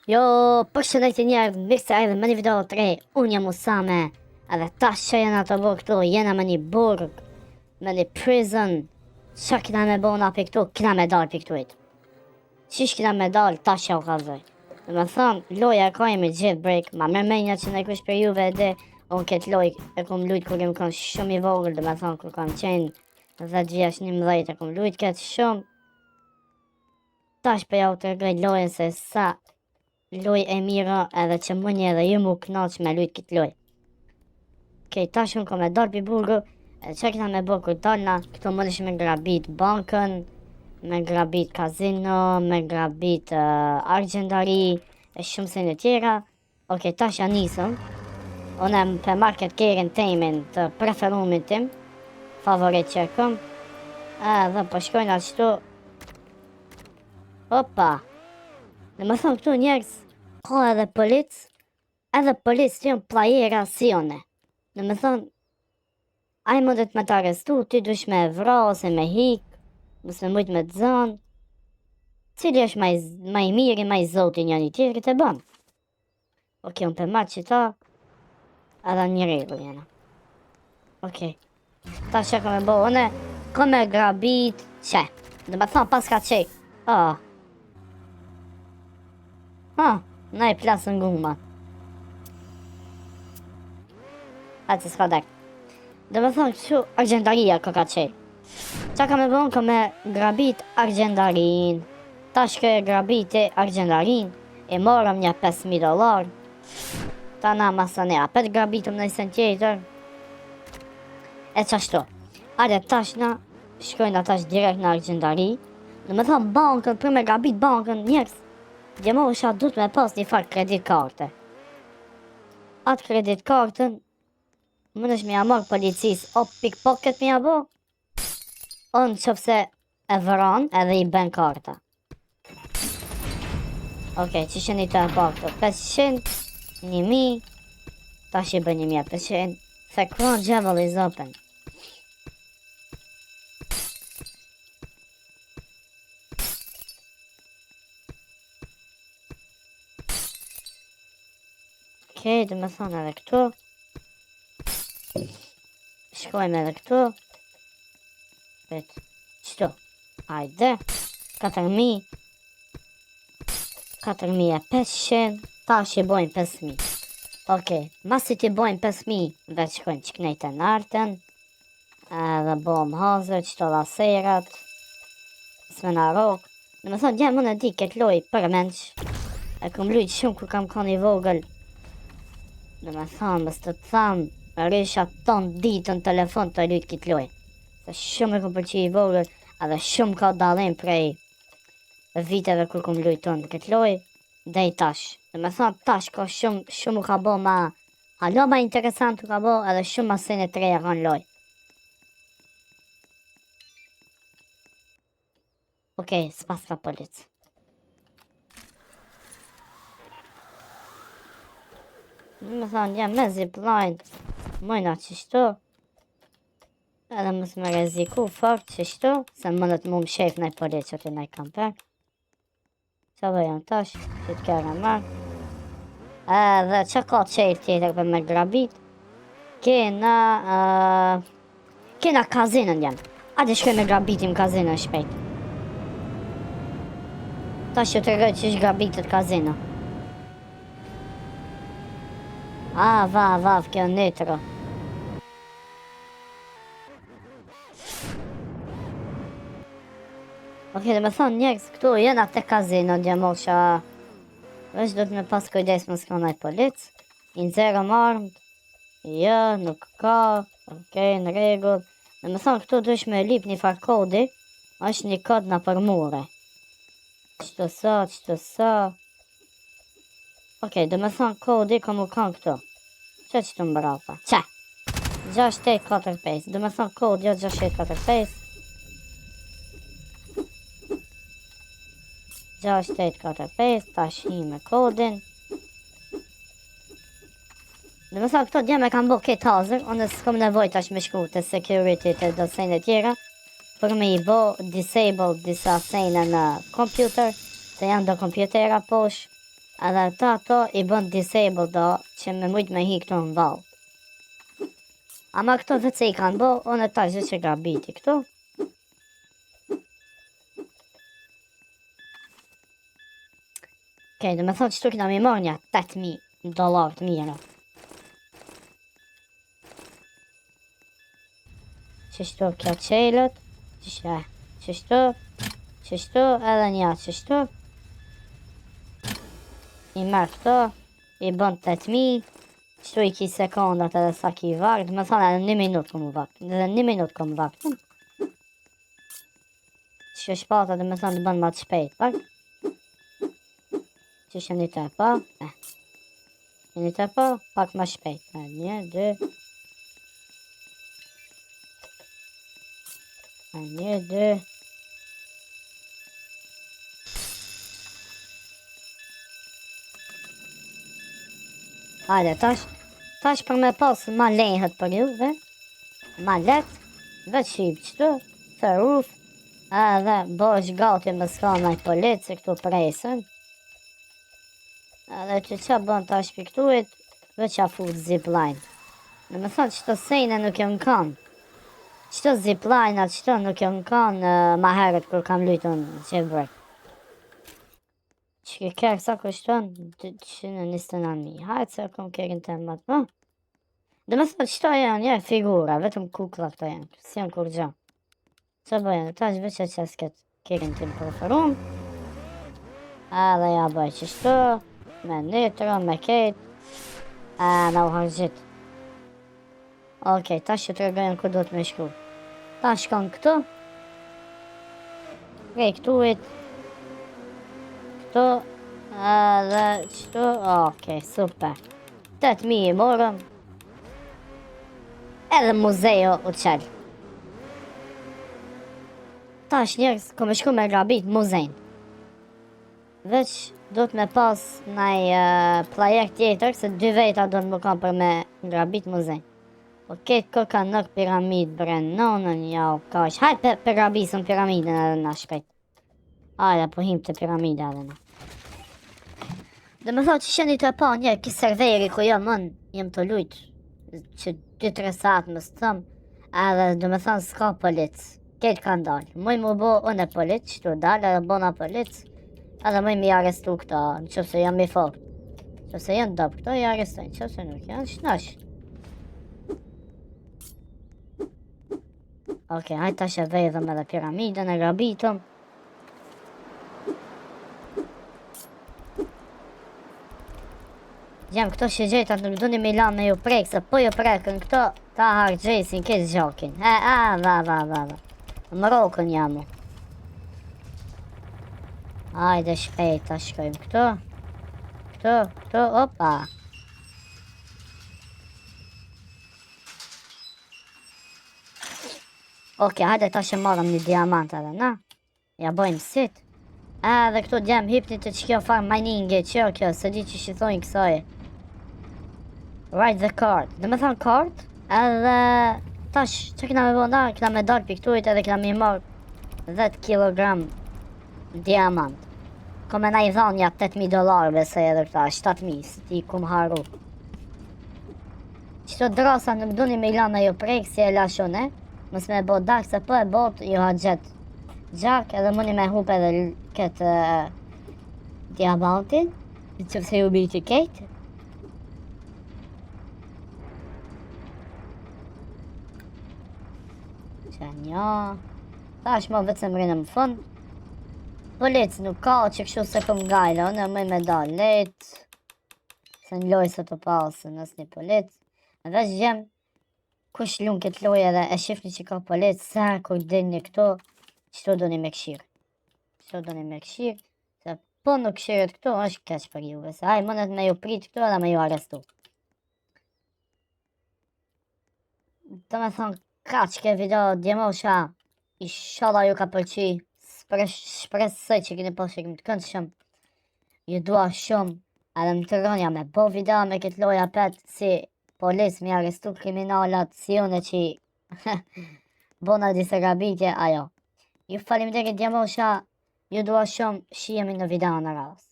Jo, përshëndetje njerë, mirë se erdhën me një video të re, unë jam Usame, edhe tash që jena të bërë këtu, jena me një burg, me një prison, që kina me bo na për këtu, kina me dalë për këtuit. Qish kina me dalë, tash që u kalzoj. Dhe me thonë, loja e ka jemi gjithë break, ma mërmenja që në kush për juve edhe, unë këtë loj e kom lujt kur jem kon shumë i vogël, dhe me thonë, kur kam qenë 10 vjeç 11 e kom lujt këtë shumë. Tash për ja u të rëgoj lojën se sa loj e mira edhe që më një edhe ju mu knaq me lujt këtë loj. Okej, tash unë kom e dalë për burgu, e që këna me bo kur dalna, këto më nëshë me grabit bankën, me grabit kazino, me grabit argjendari, e shumë se në tjera. Okej, tash ja nisëm, unë e për market kerin temin të preferumit tim, favorit që këm, edhe po shkojnë ashtu. Opa! Në më thonë këtu njerës, ka edhe polic që janë plajera si one. Në më thonë, aj mundet me të arrestu, ty dush me vra ose me hik, mus me mujt me të zonë. Cili është maj miri, maj zoti një një tjerë këtë e banë. Okej, unë për matë që ta, edhe një regull jena. Okej, ta që ka me bo, une, ka me grabit, që? Në më thonë, pas ka qek. Na i plasën guma. Atë s'ka dek. Dhe me thonë që argendaria ka qej. Qa ka me bon, ka me grabit argendarin. Ta shkë e grabit e argendarin. E morëm një $5,000. Ta na masane apet grabitëm në isën tjetër. E qashtu. Are tash na shkojnë tash direkt në argendari. Dhe me thonë bankën, për me grabit bankën njërës. Djemosha du të me pas një farë kredit karte. Atë kredit kartën, më nësh me jamar policis o pickpocket me jabo, o në qëpse e vëran edhe i ben karta. Okej, që sheni të e bakto, 500, 1.000, ta shi bën 1.500, se kron gjevëll i zopen. Okej, dhe me thonë edhe këtu. Shkojmë edhe këtu. Vetë, qëto? Ajde. 4.000. 4.500. Ta që i bojnë 5.000. Okej, masi që i bojnë 5.000, vetë shkojnë që knejtë në artën. Edhe bojmë hazër, qëto laserat. S'me në rokë. Dhe me thonë, gjemë më në di këtë loj për menç. E kom lujtë shumë kur kam kon i vogël. Dhe me thonë, bës të thamë, rrisha ton ditë në telefon të lujtë kitë loj. Se shumë e kom përqi i vogël, edhe shumë ka dalim prej viteve kur kom lujton këtë loj, dhe i tash. Dhe me thonë, tash ka shumë u ka bo ma, halo ma interesant u ka bo, edhe shumë ma sene të reja ka në loj. Okej, s'pas ka policë. Me thonë, jam me zipline, mojna qishtu, edhe mos me reziku fort qishtu, se mëndet mu më shef nëj policë që nëj kamper. Qa bëjëm tash, që të kërë marë. Edhe që ka qef tjetër për me grabit, kena kazinën jam. Ate shkoj me grabitim kazinën shpejt. Tash që të rëjt që ish grabitit kazinë. Vav, kjo nitro. Okej, dhe me thonë njërës, këtu jena të kazino, djemosha. Vesh do të me pas kujdes më s'ka polic. I nëzero marmët. Jo, nuk ka. Okej, në regull. Dhe me thonë, këtu dush me lip një farë kodi. është një kod në për mure. Qëto sa. Okej, dhe me thonë kodi ka mu kanë këtu. Që të më brapa? Që? 6845. Dhe me thonë kodi jo 6845. 6845. Ta shi me kodin. Dhe me thonë këto djemë e kam bo këtë hazër. Unë s'kom nevoj tash me shku të security të do sejnë e tjera. Për me i bo disable disa sejnë në computer. Se janë do kompjutera posh. Edhe ato i bën disable do që me mujt me hi këto në val. Ama këto vetë se i kanë bo, unë e tash që ka biti këto. Okej, dhe me thonë që tu kina mi marrë një $8,000 të mira. Qështu kjo qelët, qështu, edhe një qështu. I merë këto, i bën 8,000, qështu i ki sekundat edhe sa ki vakt, dhe me thonë edhe 1 minutë këmë vakt, edhe 1 minutë këmë vakt. Që shpata dhe me thonë të bën ma të shpejt, pak. Që shë një të po, një të po, pak ma shpejt, 1, 2, 1, 2. Hajde, tash për me pas ma lejhet për juve, ma let, veç shqip qëtu, të ruf, edhe bosh gati me s'ka nëj polici këtu presën. Edhe që qa bën tash për këtuit, veç a fut zipline. Në me thonë qëto sejnë nuk jën kanë. Qëto zipline atë qëto nuk jën kanë ma herët kur kam lujtën jailbreak. Që kërë sa kushton, 229.000. Hajtë se kom kërën të matë, po? Dhe me thotë qëto janë figura, vetëm kukla këto janë, si janë kur gjo. Që bëjnë, tash veç e qesket kërën të më preferum. Edhe ja bëj qështu, me nitro, me kejt, në u hargjit. Okej, tash që të regojnë ku do të me shku. Ta shkon këtu, prej këtuit, këtu, edhe qëtu, okej, super. 8,000 i morëm, edhe muzejo u qelë. Tash njerës, ku me shku me grabit muzejnë. Veç do të me pas nëj projekt tjetër, se 2 veta do të më kam për me ngrabit muzejnë. Po ketë ko ka nëk piramid brenonën, ja o kash. Hajtë për grabisën piramidën edhe na shpejt. Hajde, po him të piramida edhe na. Dhe me thotë që sheni të pa njerë, ki serveri ku jo mën, jem të lujtë, që 2-3 saat më stëm, edhe dhe me thonë s'ka polic. Ketë kanë dalë. Muj mu bo unë e polic, që tu dalë edhe bona polic. Edhe mëj mi arestu këta, në që se jam i fort. Që se janë dopë këta, i arestojnë, që se nuk janë shnash. Okej, hajtë tash e vedhëm edhe piramidën e grabitëm. Gjem, këto shigjetat nuk duni me la me ju prek, se po ju prekën këto, ta hargjesin këtë gjokin. Va. Më rokën jamu. Hajde shpejt, ta shkojmë këtu, opa. Okej, hajde ta që marrëm një diamant edhe, na? Ja bojmë sit. Edhe këtu djem hipni të që kjo farm miningi, kjo, se di që shithojnë kësoj. Write the card. Dhe me thonë card, edhe tash, që kina me bona, kina me dalë për këtujt edhe kina me marrë 10 kilogram diamant. Kome na i dhanja $8,000 besoj edhe këta, 7,000, si ti kum haru. Qëto drasa nuk duni me ila me ju prek si e lashone, mës me bo dak se po e bot ju ha gjet gjak edhe mëni me hup edhe këtë diamantin, që se ju biti kejt. Që njo, ta është mo vetë se më rinë më fund. Polic nuk ka që kështu se këm gajle, unë e mëj me da let, se në loj se të pasë nësë një polic. Edhe që gjem, kush lun këtë loj edhe e shifni që ka polic, se kur din një këto, qëto do një me këshirë. Se po nuk këshirët këto, është keq për juve, se haj mënet me ju prit këto edhe me ju arestu. Të me thonë, ka që ke video djemosha, i shala ju ka përqy. Shpresoj që keni pas që këmë të këndë shumë. Ju dua shumë, edhe më të rënja me bo video me këtë loja pet si polis mi arestu kriminalat si une që bona disa grabitje, ajo. Ju faleminderit djemosha, ju dua shumë, shihemi në video në radhës.